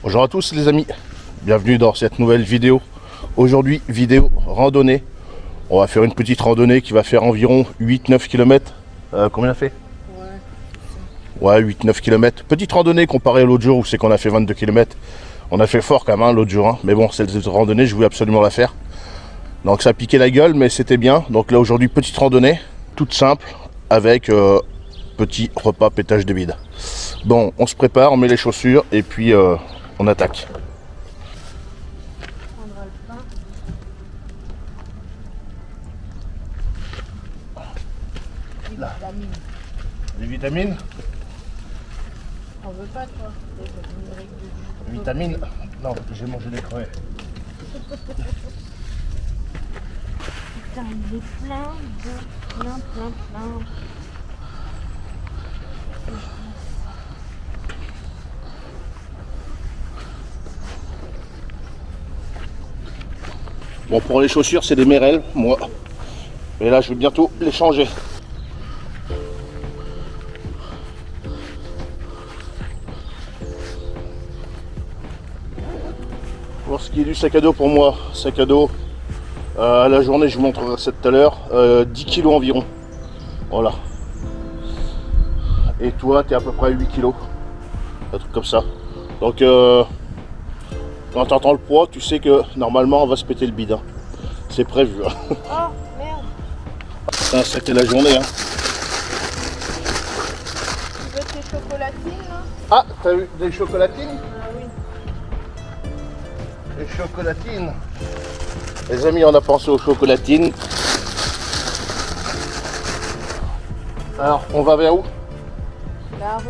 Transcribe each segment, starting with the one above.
Bonjour à tous les amis, bienvenue dans cette nouvelle vidéo. Aujourd'hui, vidéo randonnée. On va faire une petite randonnée qui va faire environ 8-9 km. Combien on a fait? Ouais, 8-9 km. Petite randonnée comparée à l'autre jour où c'est qu'on a fait 22 km. On a fait fort quand même hein, l'autre jour. Hein. Mais bon, cette randonnée, je voulais absolument la faire. Donc ça a piqué la gueule, mais c'était bien. Donc là aujourd'hui, petite randonnée, toute simple, avec petit repas pétage de bide. Bon, on se prépare, on met les chaussures et puis on attaque. Là. Les vitamines. On veut pas toi. Les vitamines. Non, j'ai mangé des crevets. Putain, il est plein. Bon, pour les chaussures, c'est des Merrell, moi. Et là, je vais bientôt les changer. Pour ce qui est du sac à dos, pour moi, sac à dos, à la journée, je vous montrerai ça tout à l'heure, 10 kg environ. Voilà. Et toi, tu es à peu près à 8 kg. Un truc comme ça. Donc, quand tu entends le poids, tu sais que normalement, on va se péter le bide. Hein. C'est prévu. Hein. Oh, merde. Ça, c'était la journée. Hein. Tu veux tes chocolatines là? Ah, t'as eu des chocolatines? Ah oui. Les chocolatines. Les amis, on a pensé aux chocolatines. Alors, on va vers où? La rue.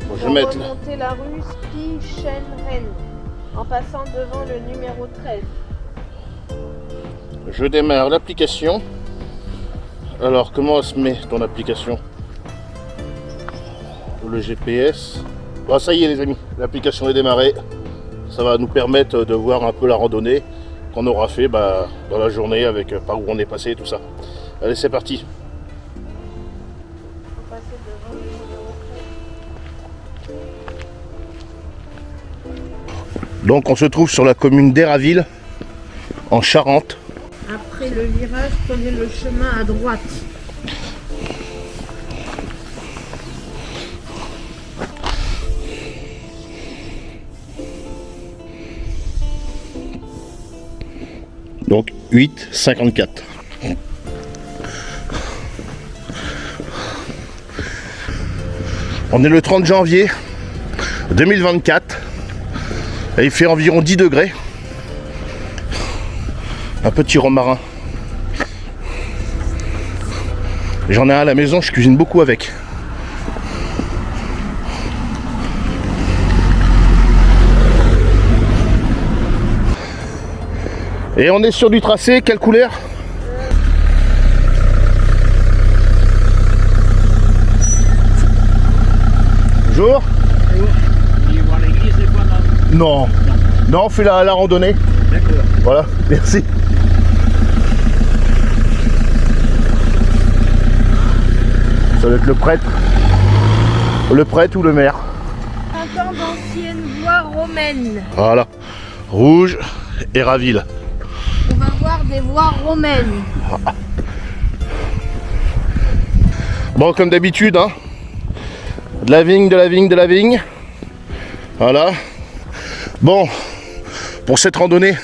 Bon, je On vais va mettre là. remonter la rue Spichenren en passant devant le numéro 13. Je démarre l'application. Alors, comment se met ton application? Le GPS. Bon, ça y est les amis, l'application est démarrée. Ça va nous permettre de voir un peu la randonnée qu'on aura fait dans la journée avec par où on est passé et tout ça. Allez, c'est parti. On va passer devant le numéro 13. Donc on se trouve sur la commune d'Héraville, en Charente. Après le virage, prenez le chemin à droite. Donc 8,54. On est le 30 janvier 2024 et il fait environ 10 degrés. Un petit romarin. J'en ai un à la maison, je cuisine beaucoup avec. Et on est sur du tracé, quelle couleur? Bonjour. Et voir l'église, c'est quoi, non? Non. Non, on fait la randonnée. D'accord. Voilà, merci. Ça doit être le prêtre. Le prêtre ou le maire. Un temps d'ancienne voie romaine. Voilà. Rouge et Raville. On va voir des voies romaines. Bon, comme d'habitude, hein. De la vigne, de la vigne, de la vigne. Voilà. Bon, pour cette randonnée,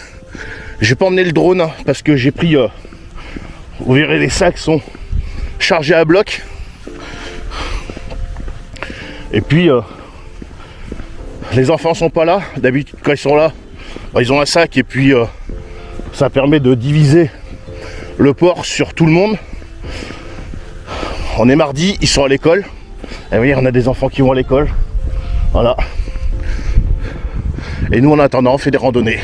j'ai pas emmené le drone hein, parce que j'ai pris. Vous verrez, les sacs sont chargés à bloc. Et puis, les enfants sont pas là. D'habitude, quand ils sont là, ils ont un sac et puis ça permet de diviser le port sur tout le monde. On est mardi, ils sont à l'école. Et vous voyez, on a des enfants qui vont à l'école. Voilà. Et nous, en attendant, on fait des randonnées.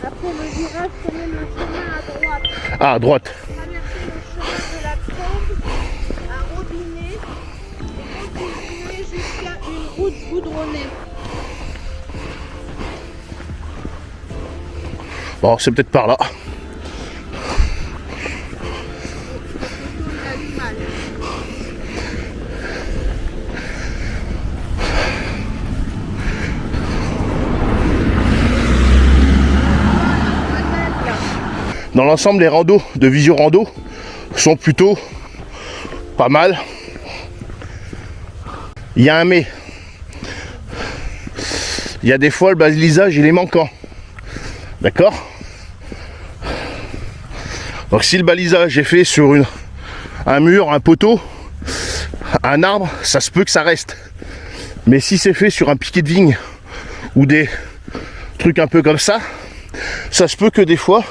Après le virage, prenez le chemin à droite. Ah, à droite. Traversez le chemin de la Combe à Robinet et continuez jusqu'à une route goudronnée. Bon, c'est peut-être par là. Dans l'ensemble, les randos de Visio Rando sont plutôt pas mal. Il y a un mais. Il y a des fois le balisage il est manquant. D'accord? Donc si le balisage est fait sur un mur, un poteau, un arbre, ça se peut que ça reste. Mais si c'est fait sur un piquet de vigne ou des trucs un peu comme ça se peut que des fois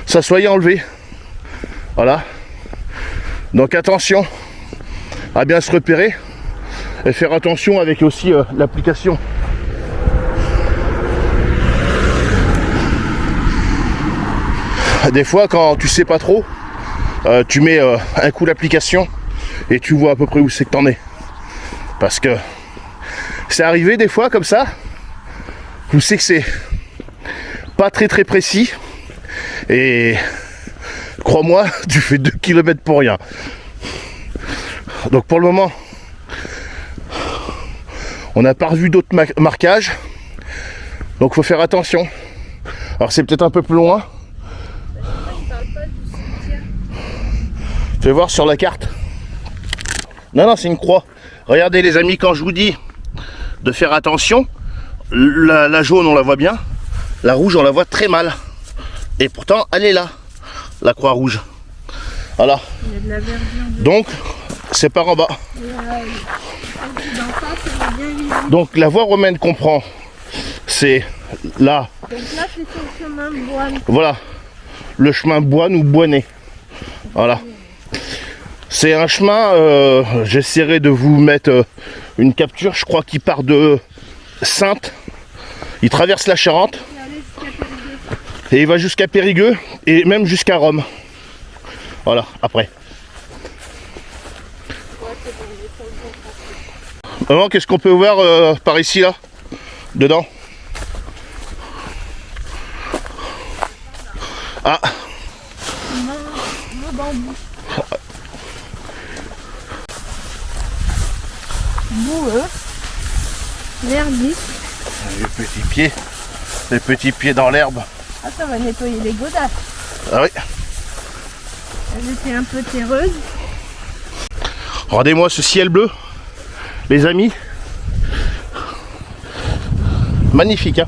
ça soit enlevé. Voilà. Donc attention à bien se repérer et faire attention avec aussi l'application. Des fois quand tu sais pas trop, tu mets un coup d'application et tu vois à peu près où c'est que t'en es. Parce que c'est arrivé des fois comme ça, où c'est que c'est pas très précis et crois-moi, tu fais 2 km pour rien. Donc pour le moment, on n'a pas revu d'autres marquages, donc faut faire attention. Alors c'est peut-être un peu plus loin. Fais voir sur la carte. Non, c'est une croix. Regardez les amis, quand je vous dis de faire attention, la jaune on la voit bien, la rouge on la voit très mal. Et pourtant elle est là, la croix rouge. Voilà. Il y a de la verdure. Donc c'est par en bas. Donc la voie romaine qu'on prend, c'est là. Donc là c'est sur le chemin Boine. Voilà, le chemin Boine ou Boinet. Voilà. C'est un chemin, j'essaierai de vous mettre une capture, je crois qu'il part de Saintes, il traverse la Charente, et il va jusqu'à Périgueux, et même jusqu'à Rome. Voilà, après. Maman, qu'est-ce qu'on peut voir par ici, là, dedans? Ah. Le bambou. Boueux, l'herbice. Les petits pieds dans l'herbe. Ah, ça va nettoyer les godasses. Ah oui. Elles étaient un peu terreuses. Regardez-moi ce ciel bleu, les amis. Magnifique, hein.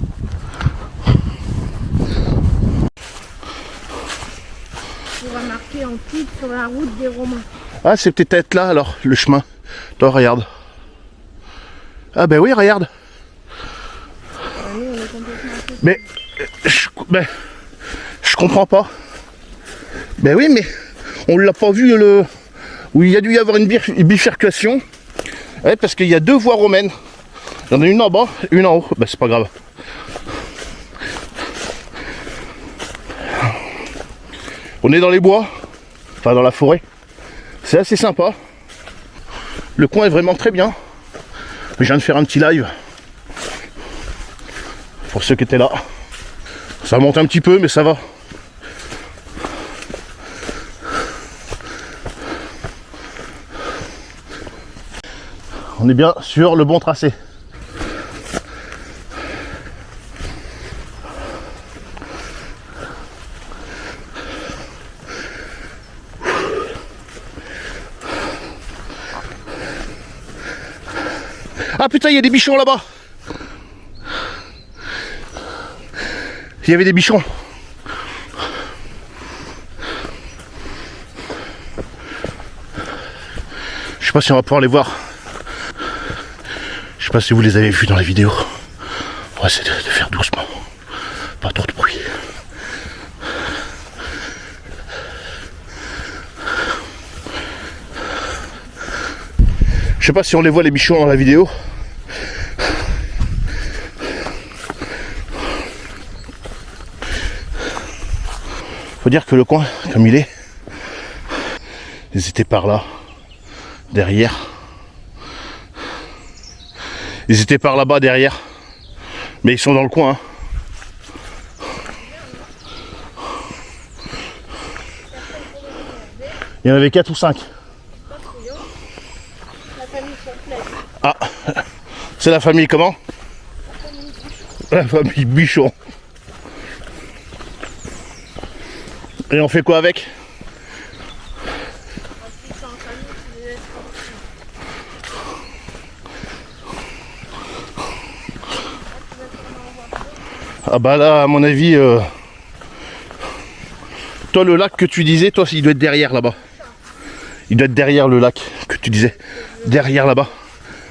On va marquer en titre sur la route des Romains. Ah, c'est peut-être là alors, le chemin. Toi, regarde. Ah ben oui, regarde. Mais je comprends pas. Ben oui, mais on l'a pas vu où il y a dû y avoir une bifurcation. Ouais, parce qu'il y a 2 voies romaines. Il y en a une en bas, une en haut. Ben c'est pas grave. On est dans les bois, enfin dans la forêt. C'est assez sympa. Le coin est vraiment très bien. Je viens de faire un petit live pour ceux qui étaient là. Ça monte un petit peu, mais ça va. On est bien sur le bon tracé. Ah putain, il y a des bichons là-bas. Il y avait des bichons. Je sais pas si on va pouvoir les voir. Je sais pas si vous les avez vus dans la vidéo. On va essayer de faire doucement. Pas trop de bruit. Je sais pas si on les voit les bichons dans la vidéo. Faut dire que le coin, comme il est, ils étaient par là, derrière. Ils étaient par là-bas derrière. Mais ils sont dans le coin. Hein. Il y en avait 4 ou 5. Ah, c'est la famille comment? La famille Bichon. Et on fait quoi avec? Ensuite, en famille, tu les laisses tranquilles. Ah bah là, à mon avis, toi le lac que tu disais, toi il doit être derrière là-bas. Il doit être derrière le lac que tu disais. Derrière là-bas.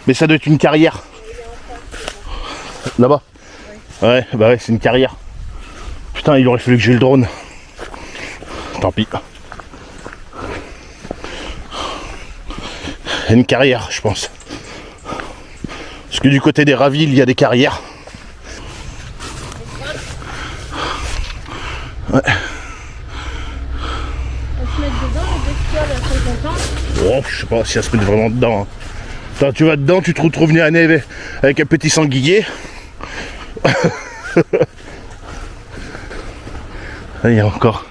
Mais ça doit être une carrière. Là-bas. Ouais, bah ouais, c'est une carrière. Putain, il aurait fallu que j'ai le drone. Tant pis. Une carrière, je pense. Parce que du côté des Ravilles, il y a des carrières. Ouais. On se met dedans, les bestioles, elles sont contentes. Oh, je sais pas si elle se met vraiment dedans. Hein. Quand tu vas dedans, tu te retrouves nez à nez avec un petit sanglier. Il y a encore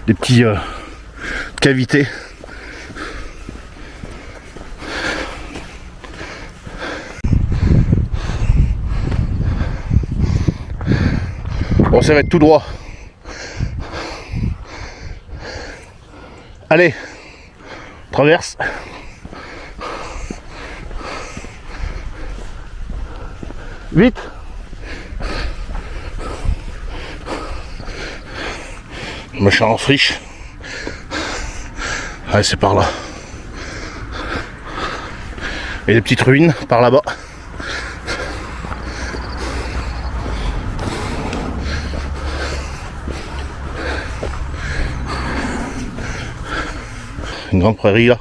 des petits cavités. Bon, ça va être tout droit. Allez, traverse. Vite. Machin en friche. Allez, c'est par là. Et des petites ruines par là-bas. Une grande prairie là.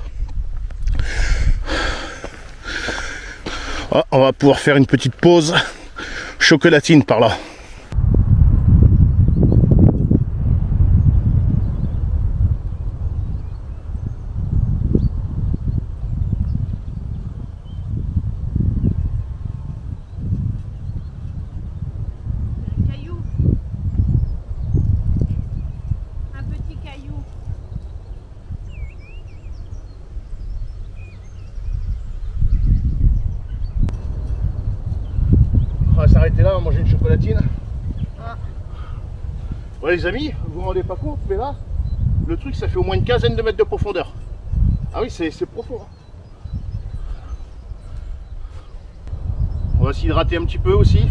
Ah, on va pouvoir faire une petite pause chocolatine par là. Un caillou. Un petit caillou. On va s'arrêter là, on va manger une chocolatine. Ah. Ouais les amis, vous vous rendez pas compte, mais là, le truc ça fait au moins une quinzaine de mètres de profondeur. Ah oui, c'est profond. Hein. On va s'hydrater un petit peu aussi.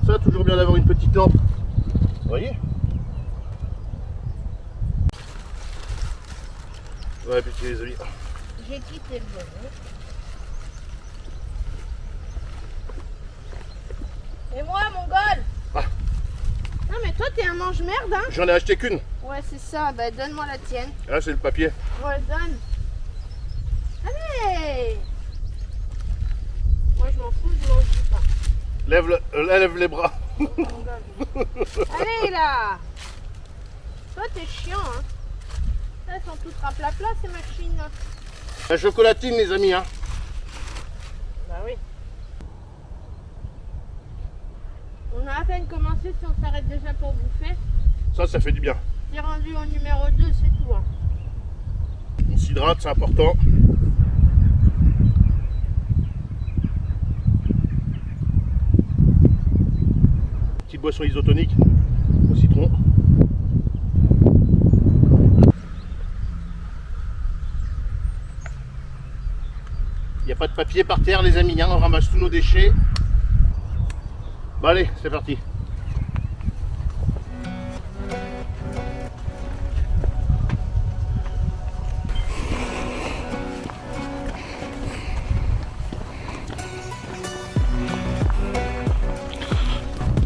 Ça, toujours bien d'avoir une petite lampe. Vous voyez? Ouais, petit les amis. J'ai quitté le bonnet. Et moi, mongol. Ah. Non mais toi t'es un mange-merde hein. J'en ai acheté qu'une. Ouais c'est ça, bah donne-moi la tienne. Là, c'est le papier. Ouais donne. Allez. Moi je m'en fous, je mange du pain. Lève les bras. Allez là. Toi t'es chiant hein. Là, elles sont toutes raplapla ces machines. La chocolatine les amis hein. Bah oui. On a à peine commencé si on s'arrête déjà pour bouffer. Ça fait du bien. C'est rendu au numéro 2, c'est tout. Hein. On s'hydrate, c'est important. Petite boisson isotonique au citron. Il n'y a pas de papier par terre les amis, hein, on ramasse tous nos déchets. Bon allez, c'est parti.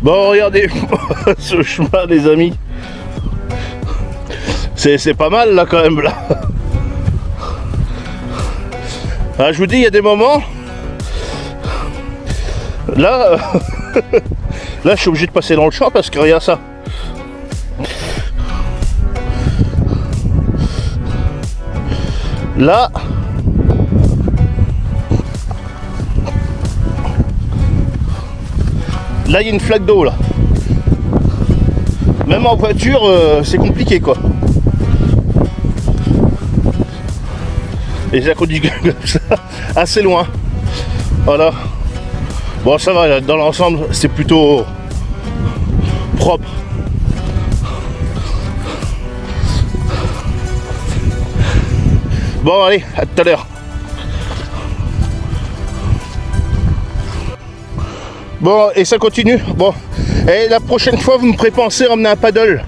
Bon, regardez ce chemin, les amis. C'est pas mal là quand même là. Ah, je vous dis, il y a des moments. Là, là, je suis obligé de passer dans le champ parce que regarde ça. Là. Là, il y a une flaque d'eau là. Même en voiture, c'est compliqué quoi. Et j'ai conduit comme ça, assez loin. Voilà. Bon, ça va, dans l'ensemble, c'est plutôt propre. Bon, allez, à tout à l'heure. Bon, et ça continue. Bon, et la prochaine fois, vous me ferez penser à emmener un paddle.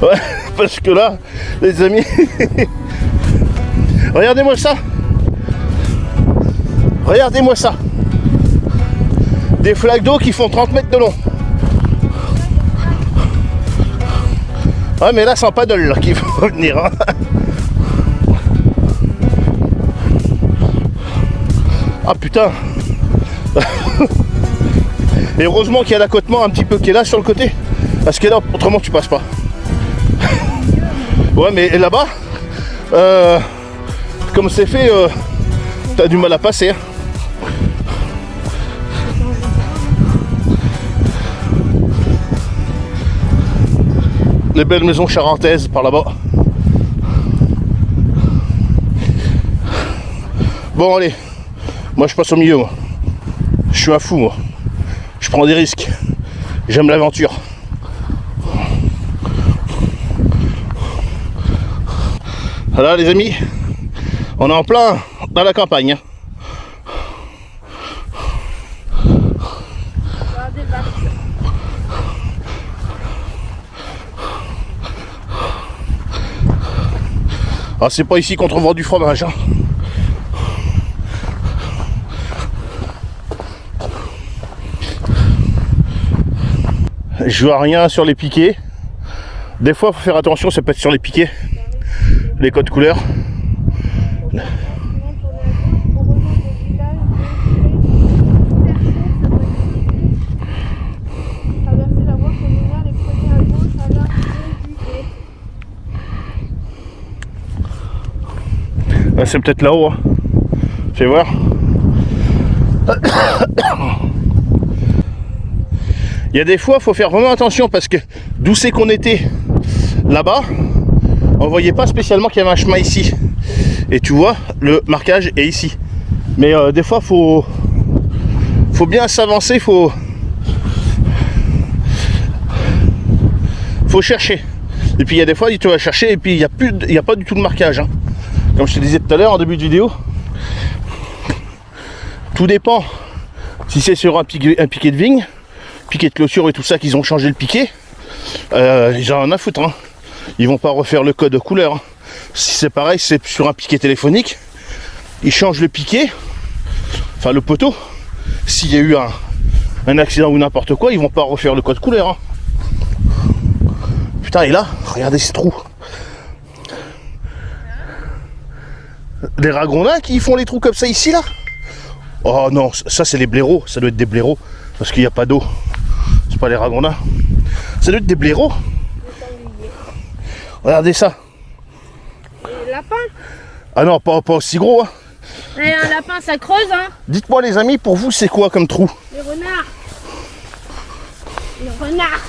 Ouais, parce que là, les amis, regardez-moi ça. Regardez-moi ça. Des flaques d'eau qui font 30 mètres de long. Ouais, mais là, c'est un paddle là qu'il faut venir. Hein. Ah putain. Et heureusement qu'il y a l'accotement un petit peu qui est là sur le côté. Parce que là, autrement, tu passes pas. Ouais, mais là-bas, comme c'est fait, t'as du mal à passer. Hein. Les belles maisons charentaises par là-bas. Bon, allez. Moi, je passe au milieu, moi. Je suis un fou, moi. Je prends des risques. J'aime l'aventure. Voilà, les amis. On est en plein dans la campagne. Ah, c'est pas ici qu'on trouve du fromage. Hein. Je vois rien sur les piquets. Des fois, il faut faire attention, ça peut être sur les piquets. Les codes couleurs. C'est peut-être là-haut. Hein. Fais voir. Il y a des fois, il faut faire vraiment attention parce que d'où c'est qu'on était là-bas, on voyait pas spécialement qu'il y avait un chemin ici. Et tu vois, le marquage est ici. Mais des fois, faut bien s'avancer, faut chercher. Et puis il y a des fois, tu vas chercher et puis il n'y a pas du tout de marquage. Hein. Comme je te disais tout à l'heure en début de vidéo, tout dépend si c'est sur un piquet de vigne, piquet de clôture et tout ça qu'ils ont changé le piquet. Ils en ont à foutre. Hein. Ils vont pas refaire le code couleur. Hein. Si c'est pareil, c'est sur un piquet téléphonique, ils changent le piquet, enfin le poteau. S'il y a eu un accident ou n'importe quoi, ils vont pas refaire le code couleur. Hein. Putain, et là, regardez ce trou. Les ragondins qui font les trous comme ça ici là. Oh non, ça c'est les blaireaux, ça doit être des blaireaux parce qu'il n'y a pas d'eau. C'est pas les ragondins. Ça doit être des blaireaux. Regardez ça. Et lapin. Ah non, pas aussi gros. Hein. Et un lapin ça creuse hein. Dites-moi les amis, pour vous c'est quoi comme trou? Les renards. Les renards.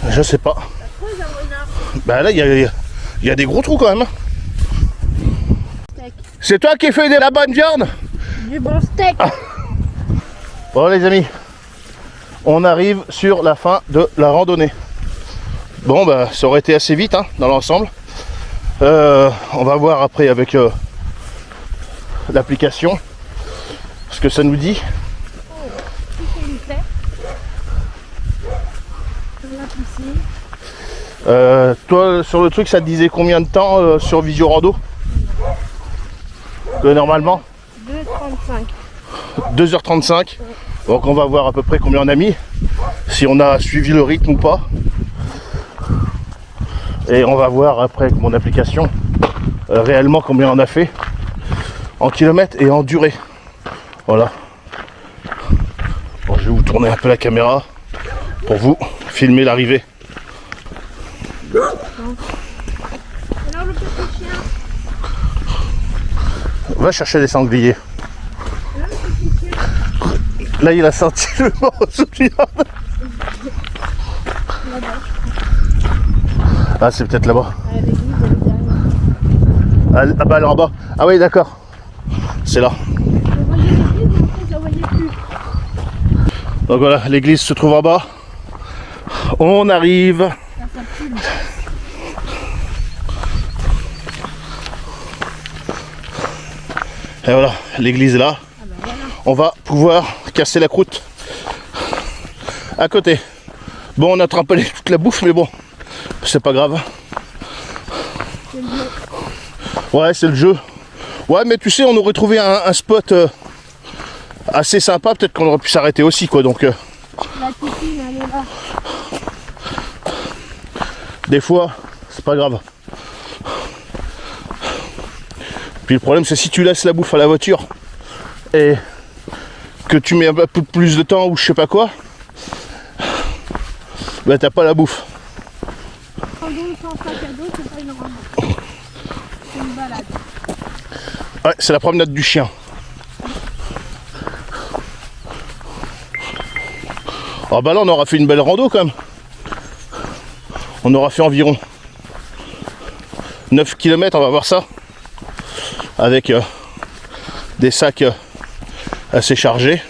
Je sais pas. Ça creuse un renard. Bah là il y a des gros trous quand même. C'est toi qui fais de la bonne viande? Du bon steak. Ah. Bon les amis, on arrive sur la fin de la randonnée. Bon bah ça aurait été assez vite hein, dans l'ensemble. On va voir après avec l'application ce que ça nous dit. Toi sur le truc ça te disait combien de temps sur Visio Rando? Normalement 2h35. 2h35. Donc on va voir à peu près combien on a mis, si on a suivi le rythme ou pas. Et on va voir après avec mon application réellement combien on a fait en kilomètres et en durée. Voilà. Bon, je vais vous tourner un peu la caméra pour vous filmer l'arrivée. Alors le petit chien. Va chercher des sangliers. Là il a senti le morceau de viande. Ah c'est peut-être là-bas. Ah bah alors en bas. Ah oui d'accord. C'est là. Donc voilà, l'église se trouve en bas. On arrive. Ah, ça pue. Et voilà, l'église est là. Ah bah voilà. On va pouvoir casser la croûte à côté. Bon, on a attrapé toute la bouffe, mais bon, c'est pas grave. C'est le jeu. Ouais, c'est le jeu. Ouais, mais tu sais, on aurait trouvé un spot assez sympa. Peut-être qu'on aurait pu s'arrêter aussi, quoi. Donc, La titine, elle est là. des fois, c'est pas grave. Puis le problème, c'est si tu laisses la bouffe à la voiture et que tu mets un peu plus de temps ou je sais pas quoi, bah t'as pas la bouffe. Rando sans sac à dos, c'est pas une rando. C'est une balade. Ouais, c'est la promenade du chien. Ah bah là, on aura fait une belle rando quand même. On aura fait environ 9 km, on va voir ça. Avec des sacs assez chargés.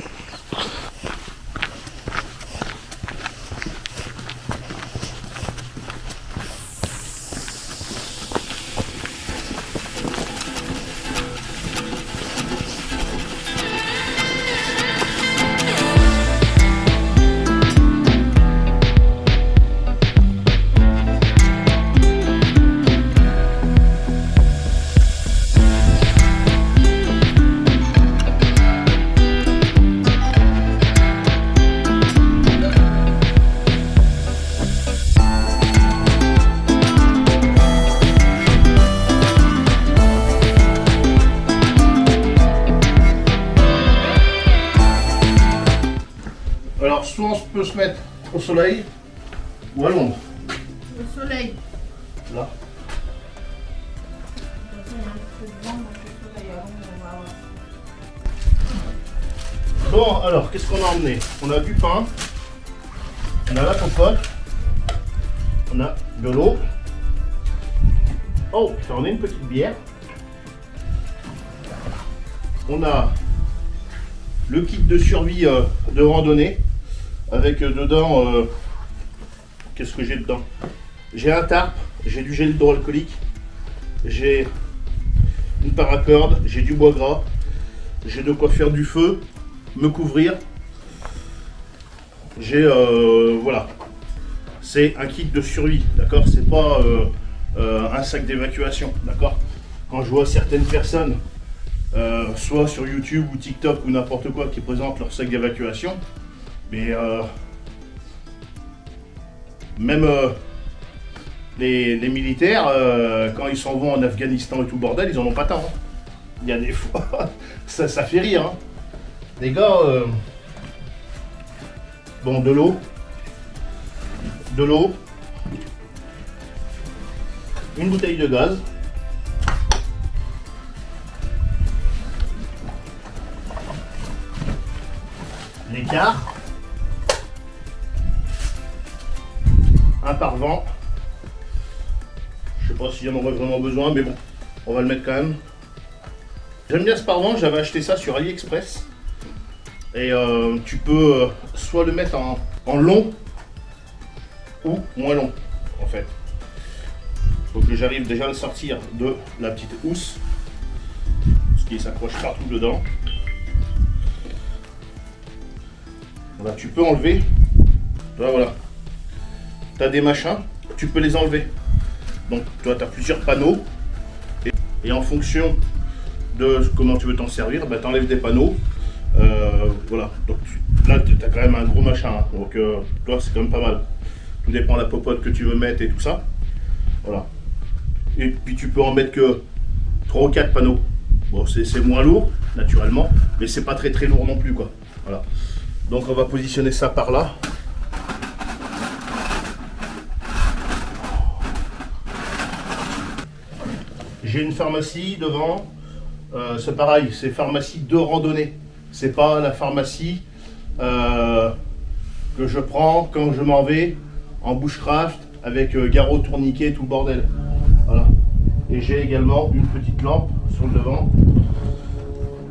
Alors soit on peut se mettre au soleil ou à l'ombre. Le soleil. Là. De toute façon, il y a un petit peu de vent, donc le soleil à l'ombre, on va voir. Bon, alors, qu'est-ce qu'on a emmené? On a du pain, on a la popote, on a de l'eau. Oh, putain, on a une petite bière. On a le kit de survie de randonnée avec dedans, qu'est-ce que j'ai dedans? J'ai un tarp, j'ai du gel hydroalcoolique, j'ai une paracorde, j'ai du bois gras, j'ai de quoi faire du feu, me couvrir. J'ai voilà, c'est un kit de survie, d'accord? C'est pas un sac d'évacuation, d'accord? Quand je vois certaines personnes, soit sur YouTube ou TikTok ou n'importe quoi, qui présentent leur sac d'évacuation, mais même les militaires, quand ils s'en vont en Afghanistan et tout le bordel, ils en ont pas tant. Hein. Il y a des fois, ça fait rire. Hein. Les gars, bon, de l'eau, une bouteille de gaz, l'écart, un pare-vent. Je sais pas s'il y en aurait vraiment besoin, mais bon, on va le mettre quand même. J'aime bien ce pare-vent, j'avais acheté ça sur AliExpress. Et tu peux soit le mettre en long ou moins long, en fait. Faut que j'arrive déjà à le sortir de la petite housse, ce qui s'accroche partout dedans. Voilà, tu peux enlever. Là, voilà. Tu as des machins, tu peux les enlever. Donc, toi, tu as plusieurs panneaux. Et en fonction de comment tu veux t'en servir, bah, tu enlèves des panneaux. Voilà. Donc, là, tu as quand même un gros machin. Hein. Donc, toi, c'est quand même pas mal. Tout dépend de la popote que tu veux mettre et tout ça. Voilà. Et puis, tu peux en mettre que 3 ou 4 panneaux. Bon, c'est moins lourd, naturellement. Mais c'est pas très lourd non plus, quoi. Voilà. Donc on va positionner ça par là. J'ai une pharmacie devant. C'est pareil, c'est pharmacie de randonnée. C'est pas la pharmacie que je prends quand je m'en vais en bushcraft avec garrot, tourniquet, tout le bordel. Voilà. Et j'ai également une petite lampe sur le devant.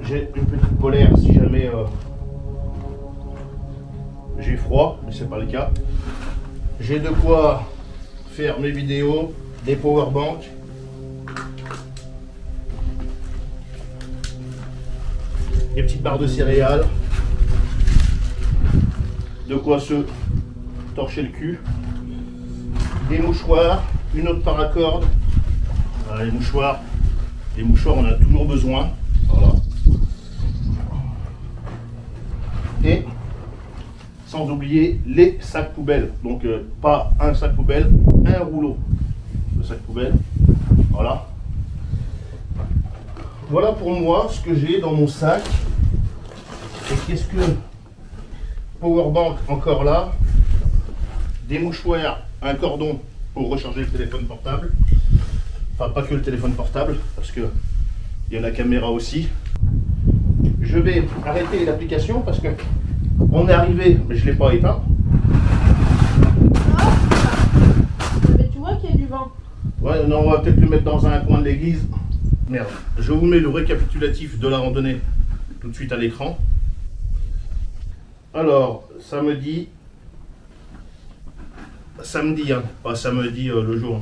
J'ai une petite polaire si jamais j'ai froid, mais c'est pas le cas. J'ai de quoi faire mes vidéos, des powerbanks. Des petites barres de céréales. De quoi se torcher le cul. Des mouchoirs, une autre paracorde. Voilà, les mouchoirs, on en a toujours besoin. Voilà. Et sans oublier les sacs poubelles. Donc pas un sac poubelle, un rouleau de sac poubelle. Voilà. Voilà pour moi ce que j'ai dans mon sac. Et qu'est-ce que powerbank encore là. Des mouchoirs, un cordon pour recharger le téléphone portable. Enfin pas que le téléphone portable, parce que il y a la caméra aussi. Je vais arrêter l'application parce que on est arrivé, mais je ne l'ai pas éteint. Mais tu vois qu'il y a du vent. Ouais, non, on va peut-être le mettre dans un coin de l'église. Merde. Je vous mets le récapitulatif de la randonnée tout de suite à l'écran. Alors, samedi, hein, pas samedi le jour.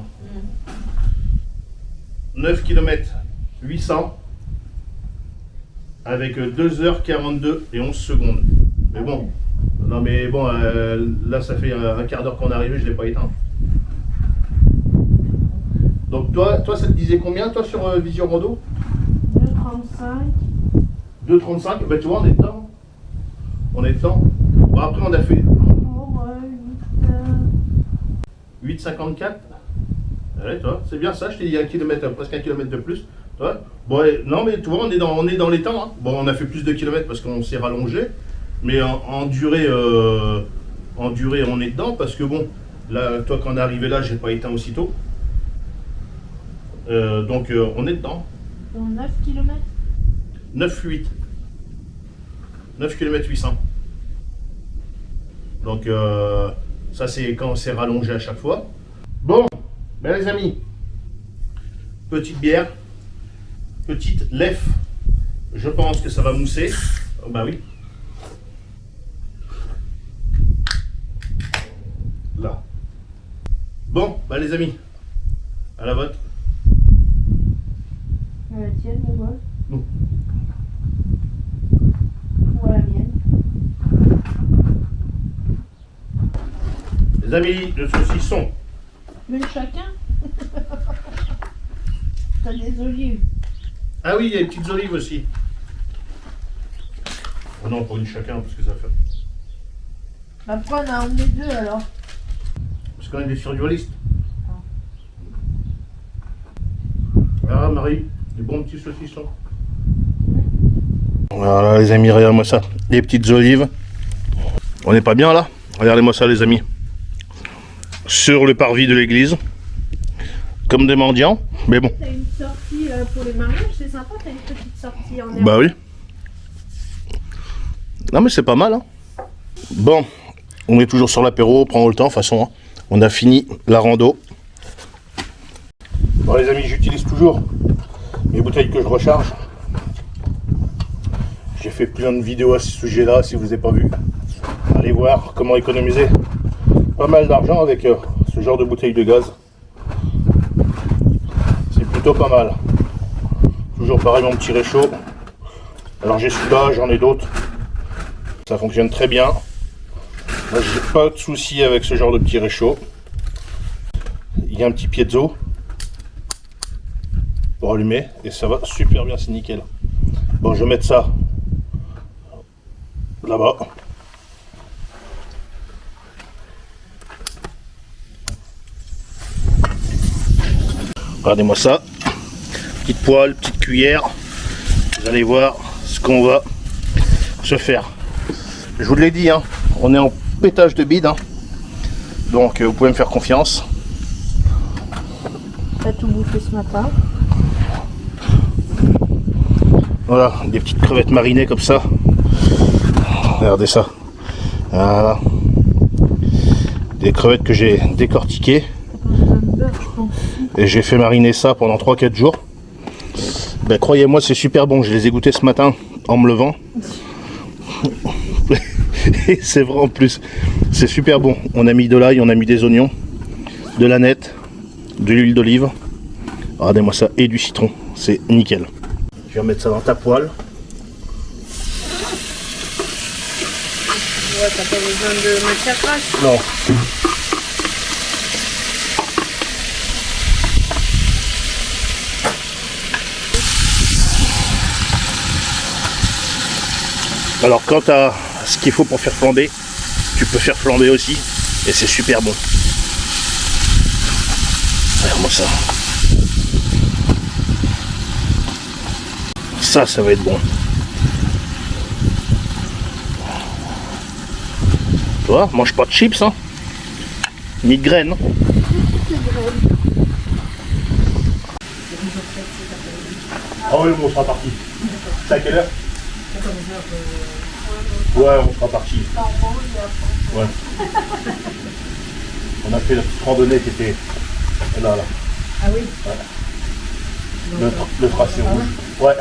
9 km 800 avec 2h42 et 11 secondes. Mais bon, non mais bon, là ça fait un quart d'heure qu'on est arrivé, je ne l'ai pas éteint. Donc toi ça te disait combien toi sur Vision Rando? 2,35. 2,35, ben tu vois on est dedans. On est dedans. Bon après on a fait Oh, ouais, 8,54. Ouais, toi, c'est bien ça, je t'ai dit 1 km, presque 1 km de plus. Toi. Bon, ouais, non mais tu vois on est dans les temps. Hein. Bon on a fait plus de kilomètres parce qu'on s'est rallongé. Mais en durée, on est dedans parce que bon, là, toi quand on est arrivé là, j'ai pas éteint aussitôt. Donc on est dedans. Dans 9 km. 9,8. 9 km 800. Donc ça c'est quand on s'est rallongé à chaque fois. Bon, ben les amis, petite bière, petite lef. Je pense que ça va mousser. Oh, bah oui. Là. Bon, bah les amis, à la vôtre. À la tienne, le bol. Non. Ou à la mienne. Les amis, le saucisson. Mais chacun. T'as des olives. Ah oui, il y a les petites olives aussi. Oh non, pour une chacun, parce que ça fait. Bah pourquoi on a emmené deux alors? Parce qu'on est des survivalistes. Ah Marie, des bons petits saucissons. Voilà les amis, regardez-moi ça. Des petites olives. On n'est pas bien là? Regardez-moi ça les amis. Sur le parvis de l'église. Comme des mendiants, mais bon. T'as une sortie pour les mariages, c'est sympa, t'as une petite sortie en air. Bah oui. Non mais c'est pas mal hein. Bon, on est toujours sur l'apéro, prends le temps de toute façon. Hein. On a fini la rando. Bon les amis, j'utilise toujours mes bouteilles que je recharge. J'ai fait plein de vidéos à ce sujet-là, si vous n'avez pas vu. Allez voir comment économiser pas mal d'argent avec ce genre de bouteille de gaz. C'est plutôt pas mal. Toujours pareil mon petit réchaud. Alors j'ai celui-là, j'en ai d'autres. Ça fonctionne très bien. Moi j'ai pas de souci avec ce genre de petit réchaud. Il y a un petit piezo pour allumer et ça va super bien, c'est nickel. Bon, je vais mettre ça là-bas. Regardez-moi ça. Petite poêle, petite cuillère. Vous allez voir ce qu'on va se faire. Je vous l'ai dit, hein, on est en pétage de bide. Hein. Donc vous pouvez me faire confiance. T'as tout bouffé ce matin. Voilà, des petites crevettes marinées comme ça. Regardez ça. Voilà. Des crevettes que j'ai décortiquées. Et j'ai fait mariner ça pendant 3-4 jours. Ben, croyez-moi, c'est super bon. Je les ai goûtés ce matin en me levant. Et c'est vrai en plus. C'est super bon. On a mis de l'ail, on a mis des oignons, de l'aneth, de l'huile d'olive. Regardez-moi ça, et du citron. C'est nickel. Je vais mettre ça dans ta poêle. Ouais, t'as pas besoin de matière grasse. Non. Alors quand tu as ce qu'il faut pour faire flamber, tu peux faire flamber aussi et c'est super bon. Regarde-moi ça. Ça va être bon. Tu vois, mange pas de chips, hein. Ni de graines. Hein. Ah oui, on sera parti. C'est à quelle heure? Ouais, on sera parti. Ouais. On a fait la petite randonnée qui était là. Ah oui. Ouais. Le tracé rouge. Ouais.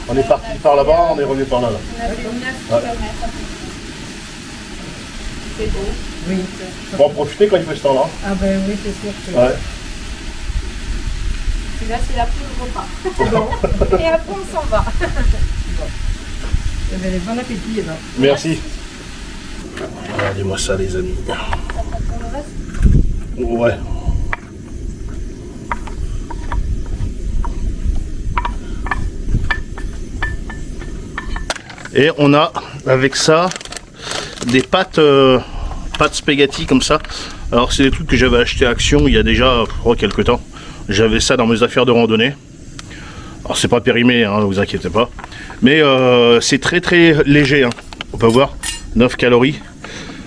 On est parti par là-bas, on est revenu par là. On a fait 9 Ouais. km. C'est beau. Oui. Faut en profiter quand il fait ce temps-là. Ah ben oui, c'est sûr que... Ouais. Puis là, c'est la poule repas. Et après, on s'en va. Eh ben, bon appétit, là. Merci. Regardez-moi ça, les amis. Ouais. Et on a avec ça des pâtes spaghetti comme ça. Alors c'est des trucs que j'avais acheté à Action il y a déjà quelques temps. J'avais ça dans mes affaires de randonnée. Alors c'est pas périmé, hein, vous inquiétez pas. Mais c'est très très léger, hein. On peut voir 9 calories.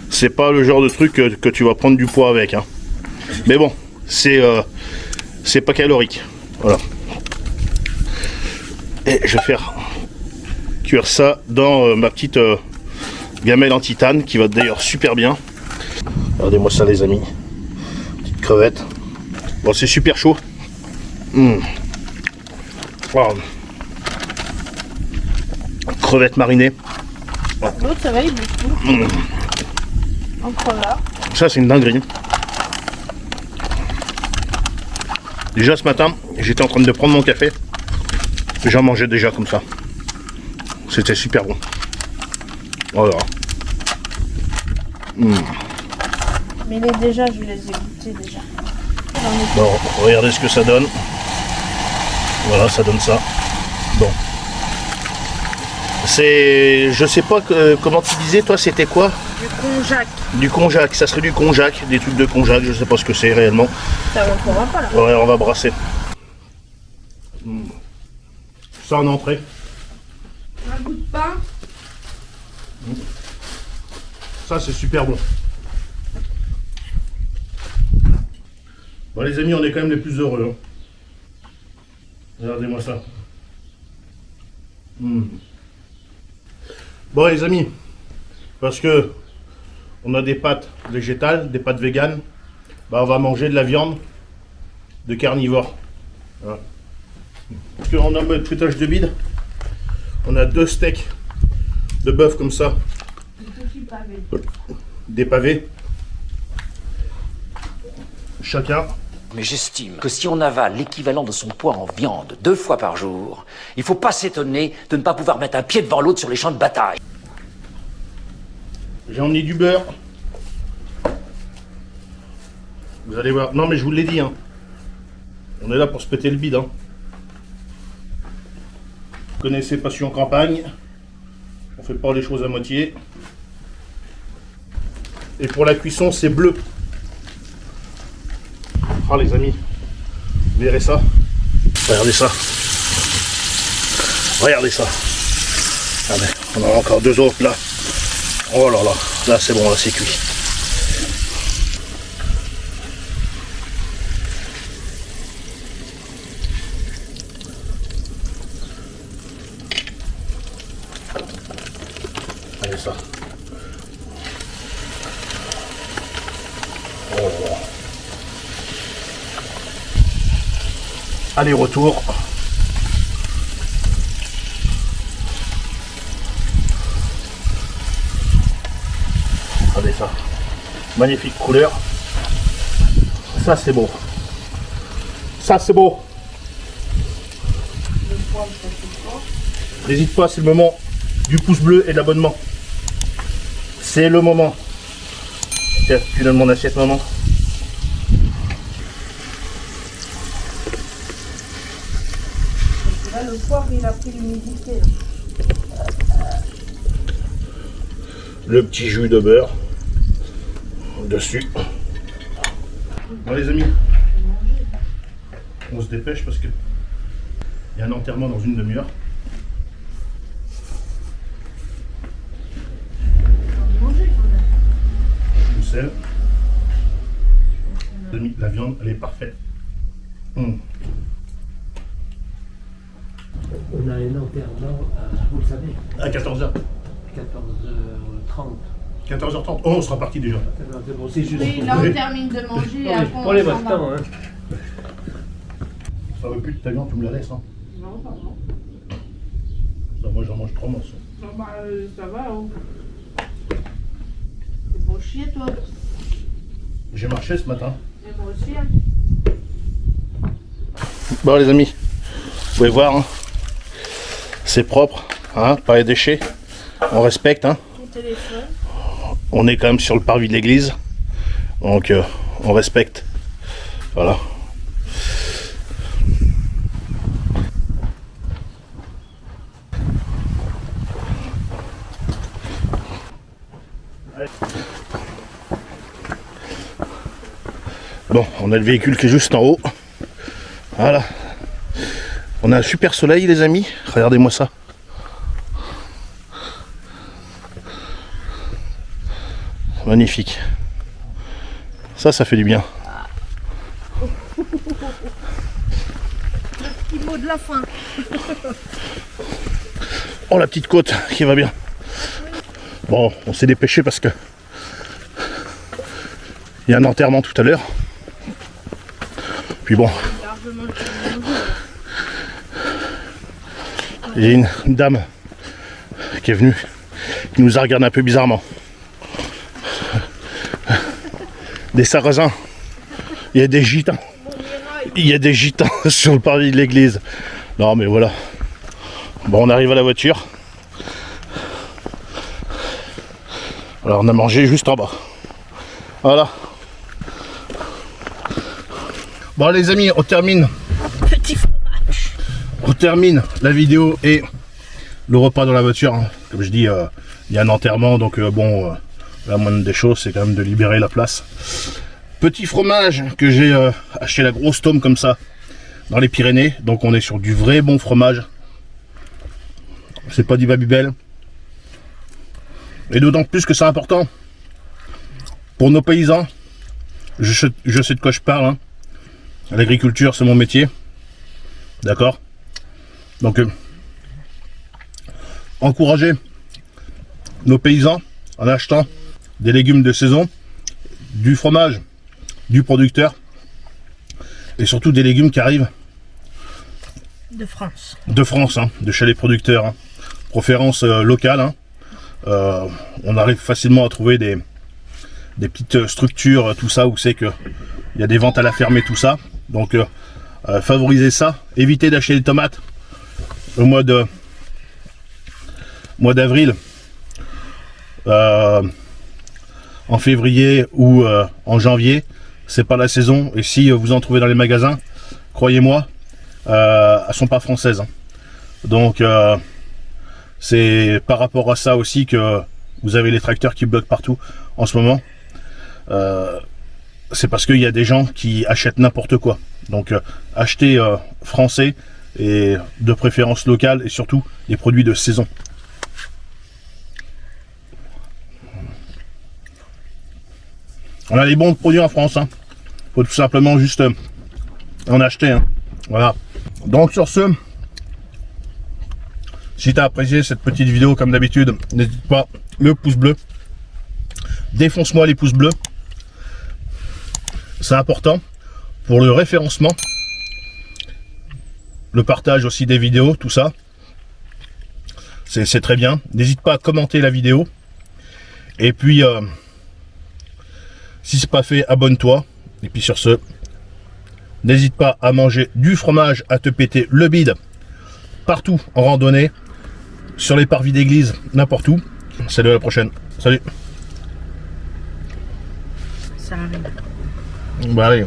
C'est pas le genre de truc que tu vas prendre du poids avec, hein. Mais bon, c'est pas calorique. Voilà. Et je vais faire cuire ça dans ma petite gamelle en titane qui va d'ailleurs super bien. Regardez-moi ça, les amis. Petite crevette. Bon, c'est super chaud. Wow. Crevette marinée. L'autre, ça va, il bouge tout. Encore là. Ça, c'est une dinguerie. Déjà ce matin, j'étais en train de prendre mon café. J'en mangeais déjà comme ça. C'était super bon. Voilà. Mais il est déjà, je les ai goûtés déjà. Bon, regardez ce que ça donne. Voilà, ça donne ça. Bon. C'est... Je sais pas comment tu disais, toi, c'était quoi? Du konjac. Du konjac. Ça serait du konjac, des trucs de konjac. Je sais pas ce que c'est réellement. Ça on pourra pas là. Ouais, on va brasser. Ça en entrée. Un bout de pain. Ça, c'est super bon. Bon, les amis, on est quand même les plus heureux. Hein. Regardez-moi ça. Bon, les amis, parce que on a des pâtes végétales, des pâtes véganes, bah, on va manger de la viande de carnivore. Voilà. Parce qu'on a un truitage de bide. On a 2 steaks de bœuf comme ça. Des pavés. Chacun. Mais j'estime que si on avale l'équivalent de son poids en viande 2 fois par jour, il faut pas s'étonner de ne pas pouvoir mettre un pied devant l'autre sur les champs de bataille. J'ai emmené du beurre. Vous allez voir. Non mais je vous l'ai dit. Hein. On est là pour se péter le bide. Hein. Vous connaissez Passion Campagne. On fait pas les choses à moitié. Et pour la cuisson, c'est bleu. Ah les amis, vous verrez ça. Regardez ça. Regardez ça. Ah ben, on en a encore 2 autres là. Oh là là, là c'est bon, là c'est cuit. Regardez ça. Oh là là. Aller-retour. Regardez ça. Magnifique couleur. Ça c'est beau. Ça c'est beau. N'hésite pas, c'est le moment du pouce bleu et de l'abonnement. C'est le moment. Tiens, tu donnes mon assiette, maman. Là, le poivre, il a pris l'humidité. Le petit jus de beurre dessus. Bon les amis, on se dépêche parce que il y a un enterrement dans une demi-heure. Du sel. La viande, elle est parfaite. On a un enterrement, vous le savez, À 14h. 14h30. 14h30. Oh, on sera parti déjà. C'est bon, c'est juste. Oui, là, on termine de manger et après, Pour les on s'en va. bastons, hein. Ça veut plus de ta viande, tu me la laisses. Hein. Non, pardon. Ça, moi j'en mange 3 morceaux. Non, bah, ça va, hein. C'est beau chier, toi. J'ai marché ce matin. Et moi aussi, hein. Bon les amis, vous pouvez voir, hein. C'est propre, hein, pas les déchets. On respecte, hein. Ton téléphone. On est quand même sur le parvis de l'église, donc on respecte. Voilà. Bon, on a le véhicule qui est juste en haut. Voilà. On a un super soleil les amis. Regardez-moi ça. Magnifique. Ça fait du bien. Petit mot de la fin. Oh la petite côte qui va bien. Bon, on s'est dépêché parce que il y a un enterrement tout à l'heure. Puis bon, Largement le il y a une dame qui est venue, qui nous a regardé un peu bizarrement. Des Sarrasins. Il y a des gitans. Il y a des gitans sur le parvis de l'église. Non mais voilà. Bon, on arrive à la voiture. Alors on a mangé juste en bas. Voilà. Bon les amis, on termine. petit fromage. On termine la vidéo et le repas dans la voiture. Comme je dis, il y a un enterrement, donc bon, la moindre des choses, c'est quand même de libérer la place. Petit fromage que j'ai acheté la grosse tome comme ça dans les Pyrénées. Donc on est sur du vrai bon fromage. C'est pas du Babybel. Et d'autant plus que c'est important pour nos paysans. Je sais de quoi je parle. Hein. L'agriculture, c'est mon métier. D'accord? Donc, encourager nos paysans en achetant des légumes de saison, du fromage, du producteur, et surtout des légumes qui arrivent De France. de France, hein, de chez les producteurs. Hein. Préférence locale. Hein. On arrive facilement à trouver des petites structures, tout ça, où c'est que il y a des ventes à la ferme et tout ça. Donc favoriser ça, éviter d'acheter des tomates au mois d'avril, en février ou en janvier. C'est pas la saison, et si vous en trouvez dans les magasins, croyez-moi, elles sont pas françaises. Hein. Donc c'est par rapport à ça aussi que vous avez les tracteurs qui bloquent partout en ce moment. C'est parce qu'il y a des gens qui achètent n'importe quoi. Donc achetez français et de préférence locale, et surtout les produits de saison. On a des bons produits en France. Hein. Faut tout simplement juste en acheter. Hein. Voilà. Donc sur ce, si tu as apprécié cette petite vidéo comme d'habitude, n'hésite pas, le pouce bleu. Défonce-moi les pouces bleus. C'est important pour le référencement, le partage aussi des vidéos, tout ça. C'est très bien. N'hésite pas à commenter la vidéo. Et puis, Si c'est pas fait, abonne-toi. Et puis sur ce, n'hésite pas à manger du fromage, à te péter le bide partout en randonnée, sur les parvis d'église, n'importe où. Salut, à la prochaine. Salut. Ça arrive. Bah allez.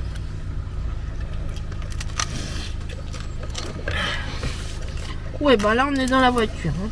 Ouais, bah là on est dans la voiture. Hein.